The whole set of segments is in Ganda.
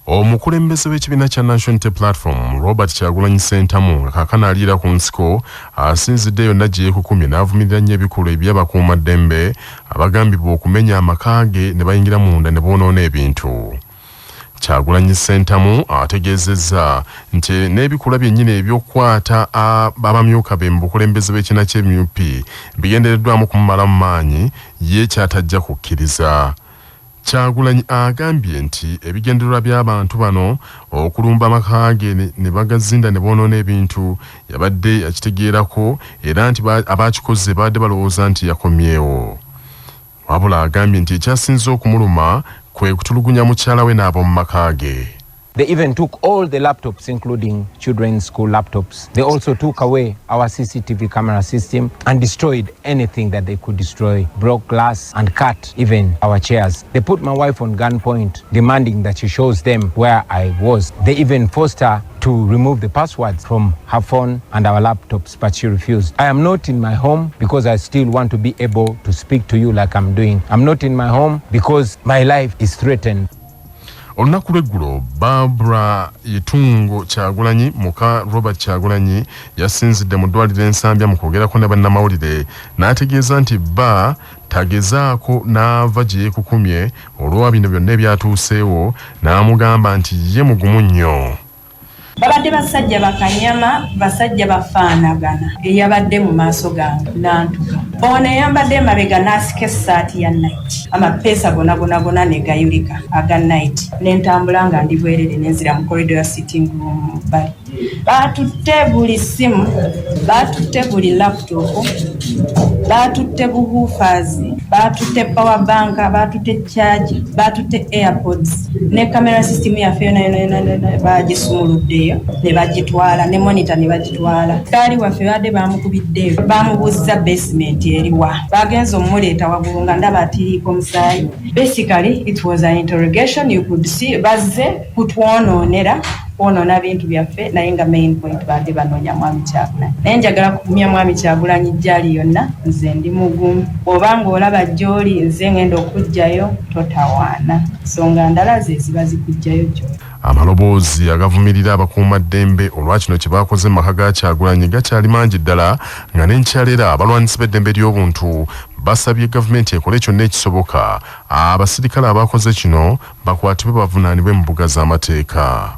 Omukulembeze w'ekibiina kya National Unity Platform Robert Kyagulanyi Ssentamu nga kaakano aliira ku Munsiko asinzidde yonna gye yeekukumye n'avumirira nnyo ebikolwa eby'abakuumaddembe abagambibwa okumenya amaka ge ne bayingira munda ne boonoona ebintu. Kyagulanyi Ssentamu ategeezezza nti n'ebikolwa byennyini eby'okukwata abamyuka be mu bukulembeze bw'ekibiina ky'MUP bigendereddwamu kumumalamu maanyi ye kyatajja kukkiriza. Kyagulanyi agambye nti ebigendererwa by'abantu bano okulumba amaka ge ne bagazinda ne boonoona ebintu yabadde akitegeerako era nti abaakikoze baadde balowooza nti yakomyewo. Wabula agambye nti ekyasinze okumuluma kwe kutulugunya mukyala we n'ab'omu maka ge. They even took all the laptops, including children's school laptops. They also took away our CCTV camera system and destroyed anything that they could destroy, broke glass and cut even our chairs. They put my wife on gunpoint, demanding that she shows them where I was. They even forced her to remove the passwords from her phone and our laptops, but she refused. I am not in my home because I still want to be able to speak to you like I'm doing. I'm not in my home because my life is threatened. Olunaku lw'eggulo Barbara Yetungo Kyagulanyi muka Robert Kyagulanyi yasinzidde mu ddwaliro ensambya mu kwogerako ne bannamawulire n'ategeeza nti bba tagezaako n'ava gye yeekukumye olwa bino byonna ebyatuuseewo n'amugamba nti ye mugumu nnyo. Babadde basajja bakanyama, basajja bafaanagana eyabadde mu maaso gange n'antuka. Ono eyambadde emabega n'asika essaati ya night. Amapeesa gonna ne gayulika aga night. N'entambula nga ndi bwerere n'enzira mu corridor ya sitting room bali. Baatutte buli simu, baatutte buli laptop, baatutte buhoofers, baatutte power bank, baatutte charge, baatutte airpods. Ne camera system yaffe yonna bagisumuluddeyo ne bagitwala, ne monitor ne bagitwala. Kaali waffe badde bamukubiddeyo, bamubuuziza basement eriwa. Bagenza omuleeta waggulu nga ndaba atiriiko musaayi. Basically, it was an interrogation. You could see bazze kutwonoonera onoona bintu byaffe naye nga main point badde banoonya mwami Kyagulanyi. Naye njagala kukumya mwami Kyagulanyi gy'ali yonna nze ndi mugumu. Bw'obanga olaba gy'oli nze ngenda okuggyayo totawaana. Nsonga ndala ze ziba zikuggyayo gy'oli. Amaloboozi agavumirira abakuumaddembe olwa kino kye baakoze mu maka ga Kyagulanyi gakyali mangi ddala nga n'enkyalera abalwanisi b'eddembe ly'obuntu basabye gavumenti ekole kyonna ekisoboka abasirikale abaakoze kino bakwatibwe bavunaanibwe mu mbuga z'amateeka.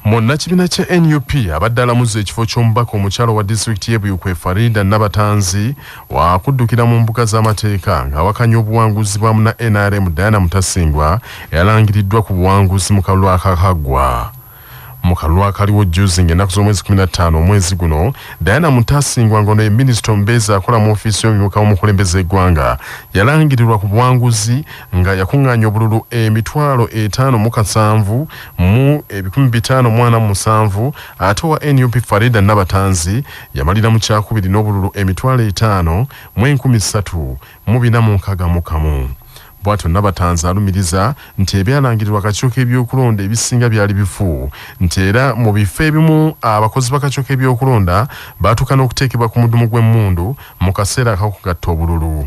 Munnakibiina kya NUP abadde alamuza ekifo ky'omubaka omukyalo wa disitulikiti y'e Buyikwe Farida Nabatanzi wakuddukira mu mbuga z'amateeka ng'awakanya obuwanguzi bwamu na NRM Diana Mutasingwa eyalangiriddwa ku buwanguzi mu kalulu akakaggwa. Mu kalulu akaliwo jjuuzi ng'ennaku z'omwezi 15 omwezi guno Diana Mutasingwa ng'ono ye minisita omubeezi akola mu ofiisi y'omumyuka w'omukulembeze eggwanga yalangirirwa ku buwanguzi nga yakuŋŋaanya obululu emitwalo 57 mu 547 ate wa NUP Farida Nabatanzi yamalira mu kyakubiri n'obululu emitwalo 5 mu 1361. Bw'atyo Nabatanzi alumiriza nti ebyalangirirwa akakiiko k'ebyokulonda ebisinga byali bifu nti era mu bifo ebimu abakozi b'akakiiko k'ebyokulonda baatuuka n'okuteekebwa ku mudumu gw'emmundu mu kaseera akakugatta obululu.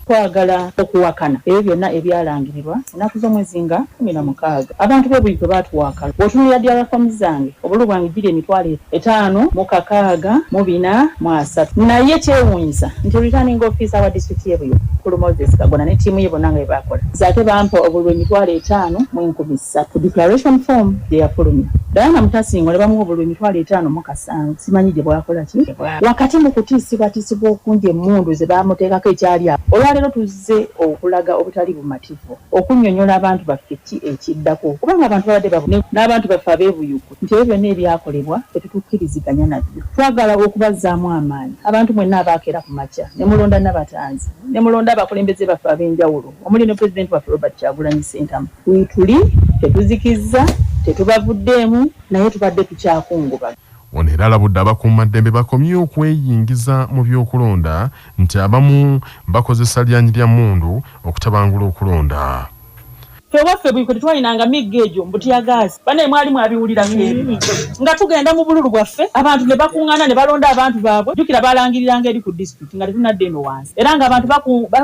Kwagala okuwakana ebyo byonna ebyalangirirwa ennaku z'omwezi nga 16 abantu b'e Buyikwe baatuwakala. Bw'otunulira ddala faamu zange obululu bwange giri emitwalo 5,643 naye kyewuunyisa nti returning officer wa disitulikiti y'e Buyikwe Muhoozi Kagona ne ttiimu ye bonna nga bwe baakola ate bampa obululu emitwalo 5,013 ku declaration form gye yafulumya. Diana Mutasingwa ne bamuwa obululu emitwalo 5,700 simanyi gye bwakola ki wakati mu kutiisibwatiisibwa okungi emmundu ze baamuteekako ekyali awo. Olwaleero tuzze okulaga obutali bumativu okunnyonnyola abantu baffe ki ekiddako kubanga abantu babadde babune n'abantu baffe ab'e Buyikwe nti ebyo byonna ebyakolebwa tetutukkiriziganya nabyo. Twagala okubazzaamu amaanyi abantu mwenna abaakeera ku makya ne mulonda Nabatanzi ne mulonda abakulembeze baffe ab'enjawulo omuli ne pulezidenti waffe Robert Kyagulanyi Ssentamu. Tuli tetuzikizza tetubavuddeemu naye tubadde tukyakungubaga. Ono era alabudde abakuumaddembe bakomye okweyingiza mu by'okulonda nti abamu bakozesa lyanyi lya mmundu okutabangula okulonda. waffe bwiko tetwalinanga miggeejo mbutya gaasi bane mwali mwabiwulira nga tugenda mu bululu bwaffe abantu ne bakuŋŋaana ne balonda abantu baabwe jjukira balangiriranga eri ku district nga tetunadde eno wansi era nga abantu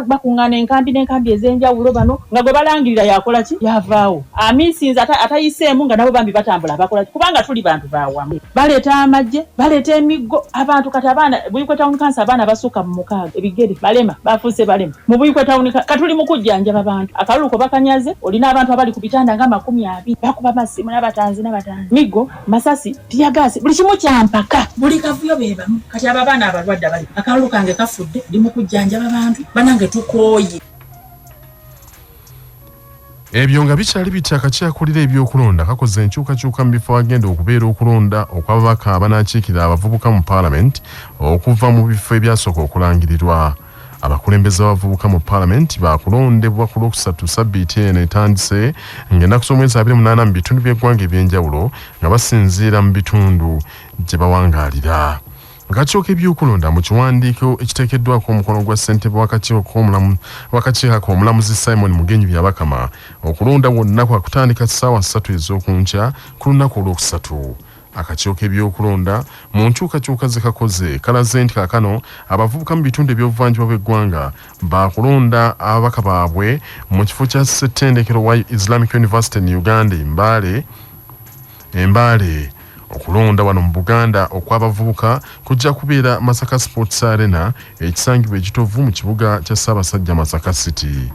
bakuŋŋaana enkambi n'enkambi ez'enjawulo bano nga gwe balangirira yakola ki yavaawo amiisinzi atayiseemu nga nabo bambi batambula bakola ki kubanga tuli bantu baawamu baleeta amagye baleeta emiggo abantu kati abaana Buikwe Town Council abaana basukka mu 6 ebigere balema bafuuse balema mu Buikwe Town katuli mu kujjanjaba abantu akalulu ko bakanyaze olina abantu abali ku bitanda nga 20 bakuba masimu n'abatanzi miggo masasi tiyagasi buli kimu kyampaka buli kavuyo bebamu kati abaana abalwadde bali akalulu kange kafudde ndi mu kujjanjaba abantu banange tukooye. Ebyo nga bikyali bitya akakyakulira ebyokulonda kakoze enkyukakyuka mu bifo agenda okubeera okulonda okw'ababaka abanaakiikirira abavubuka mu Parliament okuva mu bifo ebyasooka okulangirirwa. Abakulembeze abavubuka mu Parliament baakulondebwa ku Lwokusatu Ssabbiiti eno etandise ng'ennaku z'omwezi 28 mu bitundu by'eggwanga eby'enjawulo nga basinziira mu bitundu gye bawangaalira. Akakiiko k'ebyokulonda mu kiwandiiko ekiteekeddwako omukono gwa ssentebe w'akakiiko k'omulamuzi Simon Mugenyi Byabakama okulonda wonna kwakutandika ssaawa 3 ez'okunkya ku lunaku olwokusatu. Akakiiko k'ebyokulonda mu nkyukakyuka ze kakoze kalaze nti kaakano abavubuka mu bitundu eby'obuvanjuba bw'eggwanga baakulonda ababaka baabwe mu kifo kya ssettendekero wa Islamic University in Uganda Embaale. Okulonda wano mu Buganda okw'abavubuka kujja kubeera Masaka Sports Arena ekisangibwa ekitovu mu kibuga kya Ssaabasajja Masaka City.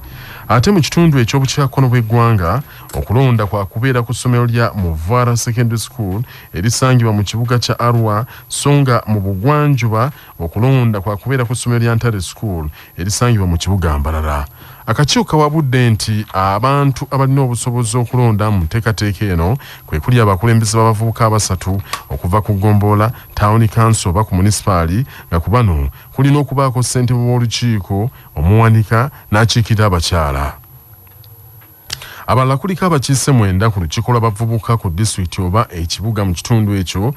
Ate mu kitundu eky'obukiikakkono bw'eggwanga okulonda kwa kubeera ku ssomero lya Muvara Secondary School erisangibwa mu kibuga kya Arua, so nga mu bugwanjuba okulonda kwa kubeera ku ssomero lya Ntale School erisangibwa mu kibuga Mbarara. Akakiiko kawabudde nti abantu abalina obusobozi okulonda mu nteekateeka eno kwe kuli abakulembeze b'abavubuka abasatu okuva ku Gombola Town Council oba ku munisipaali nga ku bano kulina okubaako ssentebe w'olukiiko omuwanika n'akiikirira abakyala. Abalala kuliko abakiise 9 ku lukiiko lw'abavubuka ku disitulikiti oba ekibuga mu kitundu ekyo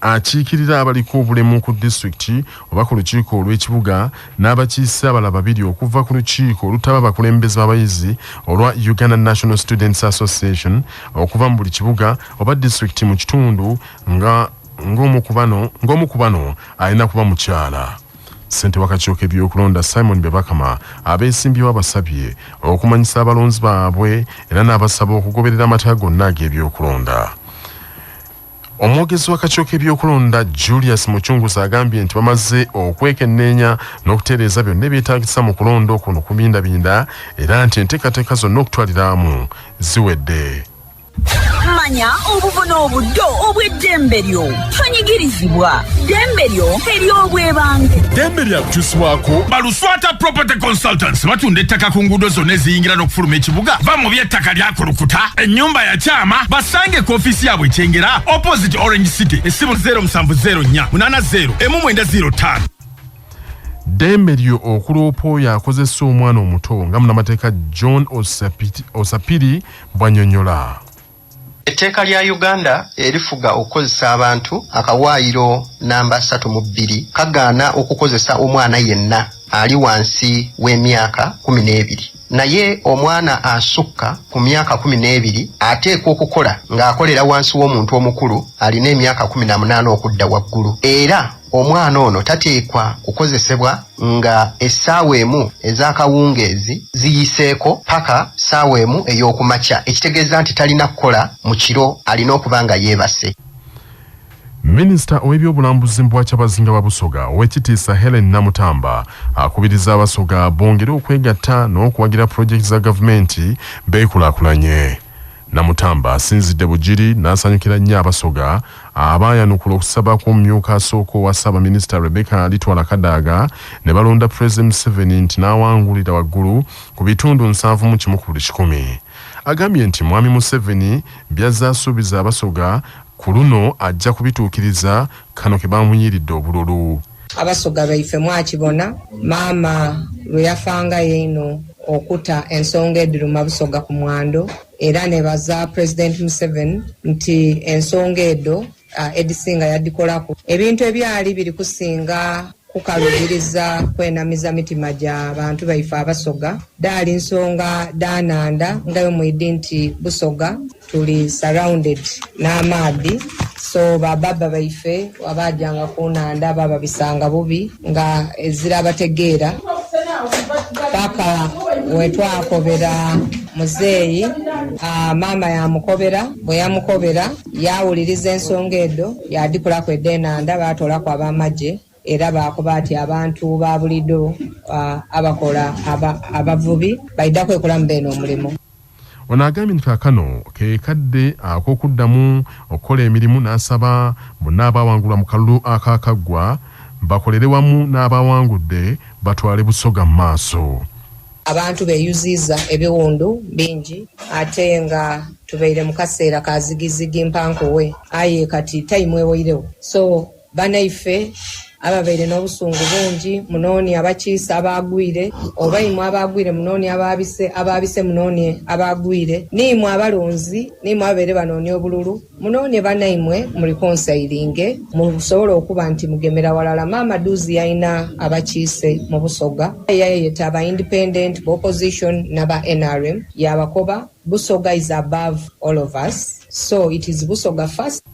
akiikirira abaliko obulemu ku disitulikiti oba ku lukiiko olw'ekibuga n'abakiise abalala 2 okuva ku lukiiko olutaba abakulembeze b'abayizi olwa Uganda National Students Association okuva mu buli kibuga oba disitulikiti mu kitundu ng'omu ku bano alina kuba mukyala. Ssente w'akakiiko k'ebyokulonda Simon Byabakama abeesimbyewo abasabye okumanyisa abalonzi baabwe era n'abasaba okugoberera amateeka gonna ag'ebyokulonda. Omwogezi w'akakiiko k'ebyokulonda Julius Muchunguzi agambye nti bamaze okwekenneenya n'okutereeza byonna ebyetaagisa mu kulonda okuno kubindabinda era nti enteekateeka zonna okutwaliramu ziwedde. Manya obuvuna obuddo obw'eddembe lyo tonyigirizibwa ddembe lyo ery'obwebange ddembe lyakukyusibwako baluswata property consultants batunda ettaka ku nguudo zonna eziyingira n'okufuluma ekibuga va mu by'ettaka lyakulukuta ennyumba ya kyama basange ku ofiisi yaabwe ekyengera opposite Orange City essimu 0704 80 1905. Ddembe lyo okuloopa oyo akozesa omwana omuto nga munnamateeka John Osapiri bw'annyonnyola. Etteeka lya Uganda erifuga okukozesa abantu akawaayiro namba 32 kagaana okukozesa omwana yenna ali wansi w'emyaka 12. Naye omwana asukka ku myaka 12 ateekwa okukola ng'akolera wansi w'omuntu omukulu alina emyaka 18 okudda waggulu. Era omwana ono tateekwa kukozesebwa nga essaawa emu ez'akawungeezi ziyiseeko paka ssaawa emu ey'okumakya ekitegeeza nti talina kukola mu kiro alina okuba nga yeebase. Minisita ow'ebyobulambuzi mu Bwakyabazinga wa Busoga Oweekitiisa Helen Namutamba akubiriza Abasoga bongere okwegatta n'okuwagira pulojekiti za gavumenti beekulaakulanye. Namutamba asinzidde Bugiri n'asanyukira nnyo Abasoga abaayanukula okusaba kw'omumyuka asooka owa Ssaabaminisita Rebecca Litwala Kadaga ne balonda President Museveni nti n'awangulira waggulu ku bitundu 7 ku buli 100. Agambye nti Mwami Museveni byazze asuubiza Abasoga ku luno ajja kubituukiriza kano ke bamunyiridde obululu. Abasoga baife mwakibona maama lwe yafangayo eno okuta ensonga eddiruma Busoga ku mwando era ne baza President Museveni nti ensonga edo edisinga yadikolako ebintu ebyali biri kusinga kukalubiriza kwenamiza mitima gya bantu baife abasoga daali nsonga dananda nga mwidde nti Busoga tuli surrounded n'amaadhi so bababa baife abajanga kunanda baba bisanga bubi nga ezira bategeera paka wetwakobera muzeeyi mama yamukobera bwe yamukobera yawuliriza ensonga edo yadikulako eddenanda batolako abamagye era bakuba ati abantu ba bulido abakola abavubi baidako ekulamu beno omulimu. Ono agambye nti kaakano ke kadde ak'okuddamu okukola emirimu n'asaba bonna abaawangulwa mu kalulu akaakaggwa bakolere wamu n'abawangudde batwale Busoga mu maaso. Abantu beyuziza ebiwundu bingi ate nga tubeire mu kaseera ka zigizigi mpankowe aye kati time ewoirewo so banaife ababeire n'obusungu bungi munoni abakiisa abagwire oba imwe abagwire munoni ababise munoni abagwire nimwe abalonzi nimwe ababeire banoni obululu munoni banaimwe muri konsailinge musobola okuba nti mugemera walala mama duzi yaina abakiise mu Busoga yayeta aba independent opposition naba NRM yabakoba Busoga is above all of us so it is Busoga first.